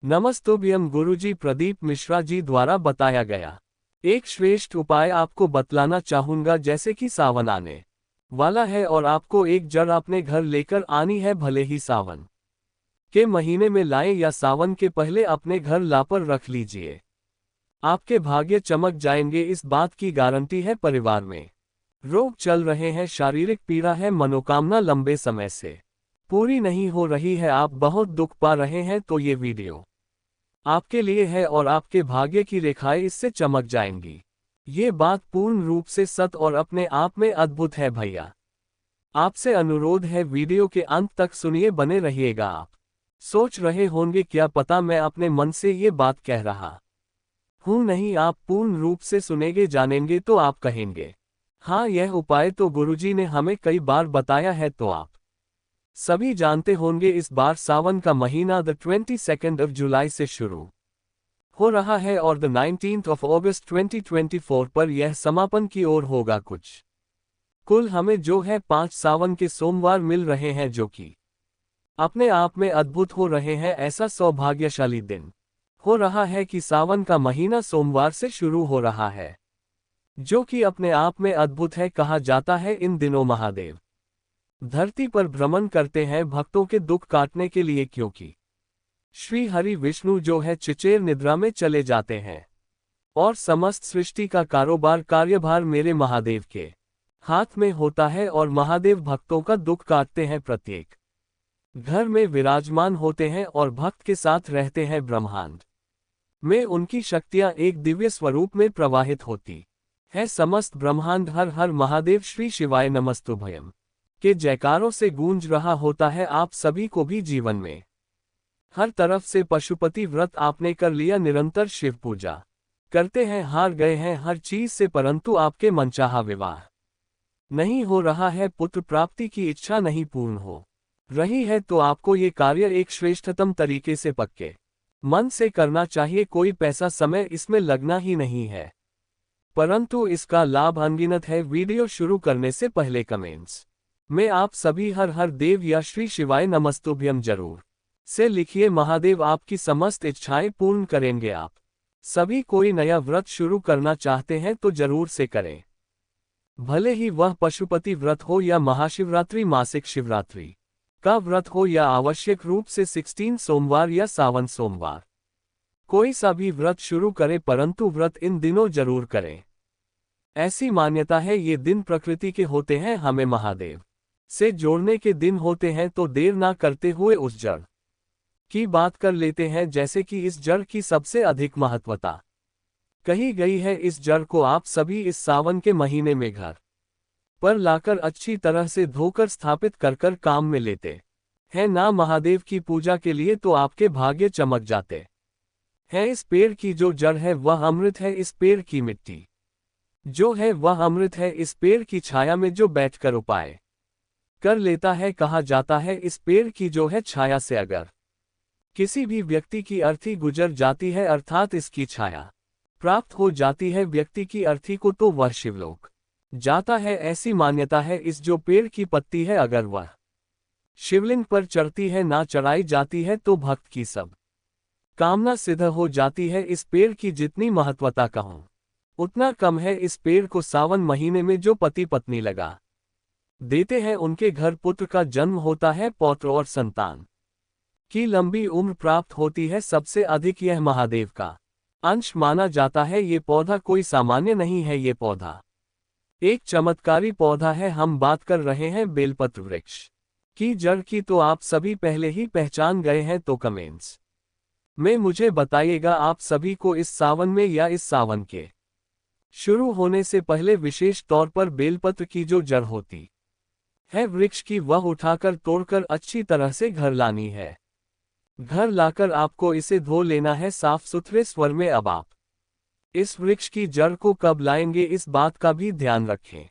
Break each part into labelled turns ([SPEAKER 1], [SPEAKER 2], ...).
[SPEAKER 1] नमस्तोभ्यम गुरुजी प्रदीप मिश्रा जी द्वारा बताया गया एक श्रेष्ठ उपाय आपको बतलाना चाहूंगा। जैसे कि सावन आने वाला है और आपको एक जड़ अपने घर लेकर आनी है, भले ही सावन के महीने में लाएं या सावन के पहले अपने घर लापर रख लीजिए। आपके भाग्य चमक जाएंगे, इस बात की गारंटी है। परिवार में रोग चल रहे हैं, शारीरिक पीड़ा है, मनोकामना लंबे समय से पूरी नहीं हो रही है, आप बहुत दुख पा रहे हैं, तो ये वीडियो आपके लिए है और आपके भाग्य की रेखाएं इससे चमक जाएंगी। ये बात पूर्ण रूप से सत्य और अपने आप में अद्भुत है भैया। आपसे अनुरोध है, वीडियो के अंत तक सुनिए, बने रहिएगा। आप सोच रहे होंगे क्या पता मैं अपने मन से ये बात कह रहा हूँ। नहीं, आप पूर्ण रूप से सुनेंगे, जानेंगे तो आप कहेंगे हाँ, यह उपाय तो गुरुजी ने हमें कई बार बताया है। तो आप सभी जानते होंगे, इस बार सावन का महीना द 22 जुलाई से शुरू हो रहा है और द 19 अगस्त 2024 पर यह समापन की ओर होगा। कुल हमें जो है 5 सावन के सोमवार मिल रहे हैं, जो कि अपने आप में अद्भुत हो रहे हैं। ऐसा सौभाग्यशाली दिन हो रहा है कि सावन का महीना सोमवार से शुरू हो रहा है, जो कि अपने आप में अद्भुत है। कहा जाता है इन दिनों महादेव धरती पर भ्रमण करते हैं भक्तों के दुख काटने के लिए, क्योंकि श्री हरि विष्णु जो है चिचेर निद्रा में चले जाते हैं और समस्त सृष्टि का कारोबार कार्यभार मेरे महादेव के हाथ में होता है और महादेव भक्तों का दुख काटते हैं, प्रत्येक घर में विराजमान होते हैं और भक्त के साथ रहते हैं। ब्रह्मांड में उनकी शक्तियां एक दिव्य स्वरूप में प्रवाहित होती है। समस्त ब्रह्मांड हर हर महादेव श्री शिवाय नमस्तुभ्यम के जयकारों से गूंज रहा होता है। आप सभी को भी जीवन में हर तरफ से पशुपति व्रत आपने कर लिया, निरंतर शिव पूजा करते हैं, हार गए हैं हर चीज से, परंतु आपके मनचाहा विवाह नहीं हो रहा है, पुत्र प्राप्ति की इच्छा नहीं पूर्ण हो रही है, तो आपको ये कार्य एक श्रेष्ठतम तरीके से पक्के मन से करना चाहिए। कोई पैसा समय इसमें लगना ही नहीं है, परंतु इसका लाभ अनगिनत है। वीडियो शुरू करने से पहले कमेंट्स में आप सभी हर हर देव या श्री शिवाय नमस्तुभ्यम जरूर से लिखिए। महादेव आपकी समस्त इच्छाएं पूर्ण करेंगे। आप सभी कोई नया व्रत शुरू करना चाहते हैं तो जरूर से करें, भले ही वह पशुपति व्रत हो या महाशिवरात्रि, मासिक शिवरात्रि का व्रत हो या आवश्यक रूप से 16 सोमवार या सावन सोमवार। कोई सा भी व्रत शुरू करें, परंतु व्रत इन दिनों जरूर करें। ऐसी मान्यता है ये दिन प्रकृति के होते हैं, हमें महादेव से जोड़ने के दिन होते हैं। तो देर ना करते हुए उस जड़ की बात कर लेते हैं। जैसे कि इस जड़ की सबसे अधिक महत्वता कही गई है, इस जड़ को आप सभी इस सावन के महीने में घर पर लाकर अच्छी तरह से धोकर स्थापित कर काम में लेते हैं ना महादेव की पूजा के लिए, तो आपके भाग्य चमक जाते हैं। इस पेड़ की जो जड़ है वह अमृत है, इस पेड़ की मिट्टी जो है वह अमृत है। इस पेड़ की छाया में जो बैठकर उपाय कर लेता है, कहा जाता है इस पेड़ की जो है छाया से अगर किसी भी व्यक्ति की अर्थी गुजर जाती है, अर्थात इसकी छाया प्राप्त हो जाती है व्यक्ति की अर्थी को, तो वह शिवलोक जाता है। ऐसी मान्यता है इस जो पेड़ की पत्ती है, अगर वह शिवलिंग पर चढ़ती है, ना चढ़ाई जाती है, तो भक्त की सब कामना सिद्ध हो जाती है। इस पेड़ की जितनी महत्वता कहूं उतना कम है। इस पेड़ को सावन महीने में जो पति पत्नी लगा देते हैं, उनके घर पुत्र का जन्म होता है, पौत्र और संतान की लंबी उम्र प्राप्त होती है। सबसे अधिक यह महादेव का अंश माना जाता है। ये पौधा कोई सामान्य नहीं है, ये पौधा एक चमत्कारी पौधा है। हम बात कर रहे हैं बेलपत्र वृक्ष की जड़ की, तो आप सभी पहले ही पहचान गए हैं। तो कमेंट्स में मुझे बताइएगा, आप सभी को इस सावन में या इस सावन के शुरू होने से पहले विशेष तौर पर बेलपत्र की जो जड़ होती है वृक्ष की, वह उठाकर तोड़कर अच्छी तरह से घर लानी है। घर लाकर आपको इसे धो लेना है साफ सुथरे स्वर में। अब आप इस वृक्ष की जड़ को कब लाएंगे, इस बात का भी ध्यान रखें।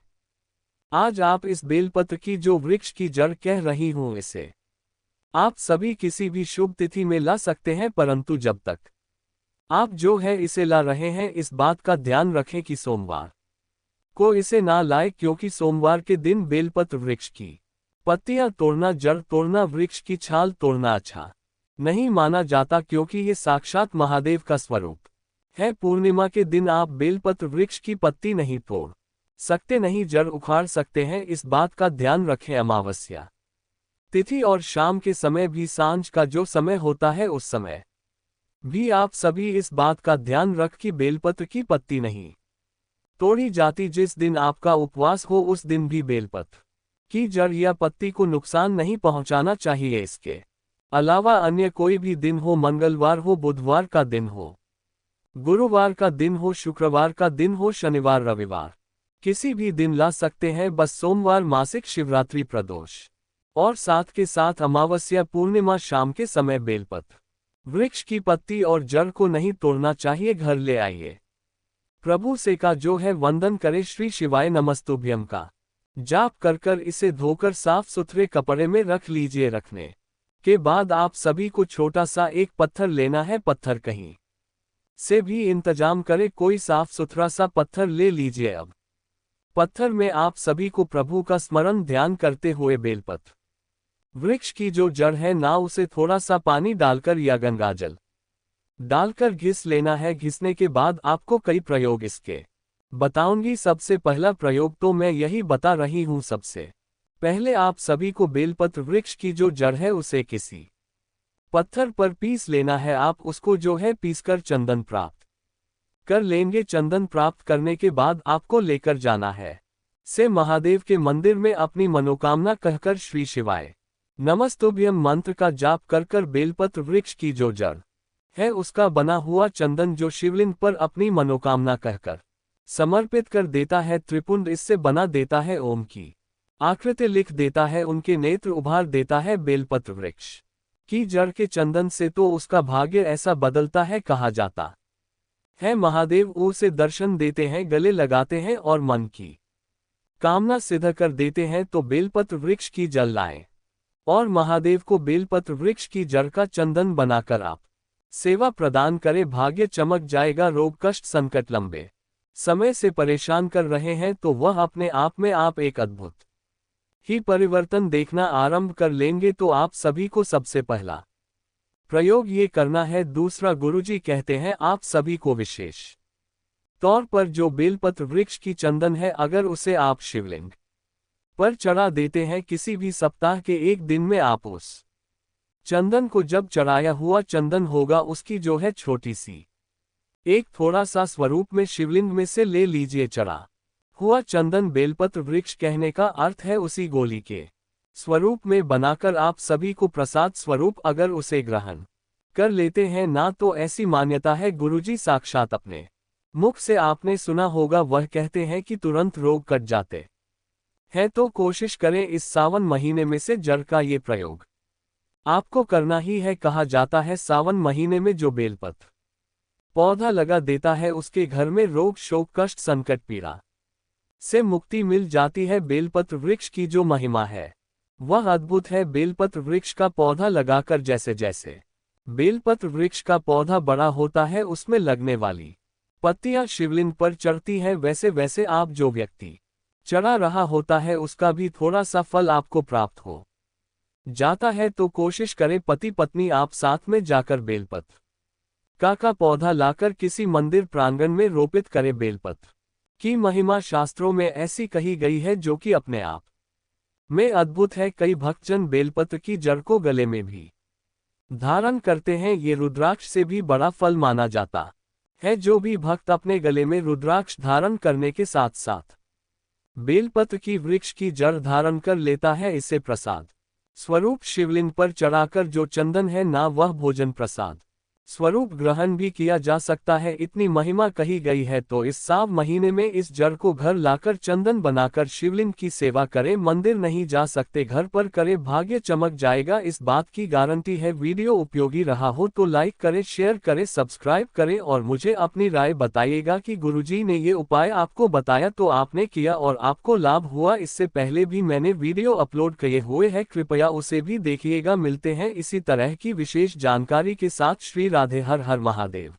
[SPEAKER 1] आज आप इस बेलपत्र की जो वृक्ष की जड़ कह रही हूं, इसे आप सभी किसी भी शुभ तिथि में ला सकते हैं, परंतु जब तक आप जो है इसे ला रहे हैं, इस बात का ध्यान रखें कि सोमवार को इसे ना लाए, क्योंकि सोमवार के दिन बेलपत्र वृक्ष की पत्तियां तोड़ना, जड़ तोड़ना, वृक्ष की छाल तोड़ना अच्छा नहीं माना जाता क्योंकि ये साक्षात महादेव का स्वरूप है। पूर्णिमा के दिन आप बेलपत्र वृक्ष की पत्ती नहीं तोड़ सकते, नहीं जड़ उखाड़ सकते हैं, इस बात का ध्यान रखें। अमावस्या तिथि और शाम के समय भी, सांझ का जो समय होता है उस समय भी आप सभी इस बात का ध्यान रख कि बेलपत्र की पत्ती नहीं तोड़ी जाती। जिस दिन आपका उपवास हो उस दिन भी बेलपत्र की जड़ या पत्ती को नुकसान नहीं पहुंचाना चाहिए। इसके अलावा अन्य कोई भी दिन हो, मंगलवार हो, बुधवार का दिन हो, गुरुवार का दिन हो, शुक्रवार का दिन हो, शनिवार रविवार किसी भी दिन ला सकते हैं, बस सोमवार, मासिक शिवरात्रि, प्रदोष और साथ के साथ अमावस्या, पूर्णिमा शाम के समय बेलपत्र वृक्ष की पत्ती और जड़ को नहीं तोड़ना चाहिए। घर ले आइए, प्रभु से का जो है वंदन करे, श्री शिवाय नमस्तुभ्यम का जाप कर इसे धोकर साफ सुथरे कपड़े में रख लीजिए। रखने के बाद आप सभी को छोटा सा एक पत्थर लेना है। पत्थर कहीं से भी इंतजाम करे, कोई साफ सुथरा सा पत्थर ले लीजिए। अब पत्थर में आप सभी को प्रभु का स्मरण ध्यान करते हुए बेलपत्र वृक्ष की जो जड़ है ना, उसे थोड़ा सा पानी डालकर या गंगाजल डालकर घिस लेना है। घिसने के बाद आपको कई प्रयोग इसके बताऊंगी। सबसे पहला प्रयोग तो मैं यही बता रही हूं। सबसे पहले आप सभी को बेलपत्र वृक्ष की जो जड़ है उसे किसी पत्थर पर पीस लेना है। आप उसको जो है पीसकर चंदन प्राप्त कर लेंगे। चंदन प्राप्त करने के बाद आपको लेकर जाना है से महादेव के मंदिर में, अपनी मनोकामना कहकर श्री शिवाय नमस्तुभ्यम मंत्र का जाप कर बेलपत्र वृक्ष की जो जड़ है उसका बना हुआ चंदन जो शिवलिंग पर अपनी मनोकामना कहकर समर्पित कर देता है। त्रिपुंड इससे बना देता है, ओम की आकृति लिख देता है, उनके नेत्र उभार देता है। बेलपत्र वृक्ष की जड़ के चंदन से तो उसका भाग्य ऐसा बदलता है, कहा जाता है महादेव उसे दर्शन देते हैं, गले लगाते हैं और मन की कामना सिद्ध कर देते हैं। तो बेलपत्र वृक्ष की जड़ लाएं और महादेव को बेलपत्र वृक्ष की जड़ का चंदन बनाकर आप सेवा प्रदान करें। भाग्य चमक जाएगा। रोग कष्ट संकट लंबे समय से परेशान कर रहे हैं तो वह अपने आप में आप एक अद्भुत ही परिवर्तन देखना आरंभ कर लेंगे। तो आप सभी को सबसे पहला प्रयोग ये करना है। दूसरा, गुरुजी कहते हैं आप सभी को विशेष तौर पर जो बेलपत्र वृक्ष की चंदन है, अगर उसे आप शिवलिंग पर चढ़ा देते हैं, किसी भी सप्ताह के एक दिन में आप उस चंदन को, जब चढ़ाया हुआ चंदन होगा, उसकी जो है छोटी सी एक थोड़ा सा स्वरूप में शिवलिंग में से ले लीजिए। चढ़ा हुआ चंदन बेलपत्र वृक्ष कहने का अर्थ है उसी गोली के स्वरूप में बनाकर आप सभी को प्रसाद स्वरूप अगर उसे ग्रहण कर लेते हैं ना, तो ऐसी मान्यता है, गुरुजी साक्षात अपने मुख से आपने सुना होगा, वह कहते हैं कि तुरंत रोग कट जाते हैं। तो कोशिश करें इस सावन महीने में से जड़ का ये प्रयोग आपको करना ही है। कहा जाता है सावन महीने में जो बेलपत्र पौधा लगा देता है उसके घर में रोग शोक कष्ट संकट पीड़ा से मुक्ति मिल जाती है। बेलपत्र वृक्ष की जो महिमा है वह अद्भुत है। बेलपत्र वृक्ष का पौधा लगाकर जैसे जैसे बेलपत्र वृक्ष का पौधा बड़ा होता है, उसमें लगने वाली पत्तियां शिवलिंग पर चढ़ती हैं, वैसे वैसे आप जो व्यक्ति चढ़ा रहा होता है उसका भी थोड़ा सा फल आपको प्राप्त हो जाता है। तो कोशिश करें पति पत्नी आप साथ में जाकर बेलपत्र का पौधा लाकर किसी मंदिर प्रांगण में रोपित करें। बेलपत्र की महिमा शास्त्रों में ऐसी कही गई है जो कि अपने आप में अद्भुत है। कई भक्तजन बेलपत्र की जड़ को गले में भी धारण करते हैं, ये रुद्राक्ष से भी बड़ा फल माना जाता है। जो भी भक्त अपने गले में रुद्राक्ष धारण करने के साथ साथ बेलपत्र की वृक्ष की जड़ धारण कर लेता है, इसे प्रसाद स्वरूप शिवलिंग पर चढ़ाकर जो चंदन है ना, वह भोजन प्रसाद स्वरूप ग्रहण भी किया जा सकता है। इतनी महिमा कही गई है। तो इस सावन महीने में इस जड़ को घर लाकर चंदन बनाकर शिवलिंग की सेवा करें। मंदिर नहीं जा सकते, घर पर करें, भाग्य चमक जाएगा, इस बात की गारंटी है। वीडियो उपयोगी रहा हो तो लाइक करें, शेयर करें, सब्सक्राइब करें और मुझे अपनी राय बताइएगा कि गुरुजी ने ये उपाय आपको बताया तो आपने किया और आपको लाभ हुआ। इससे पहले भी मैंने वीडियो अपलोड किए हुए हैं, कृपया उसे भी देखिएगा। मिलते हैं इसी तरह की विशेष जानकारी के साथ। श्री राधे। हर हर महादेव।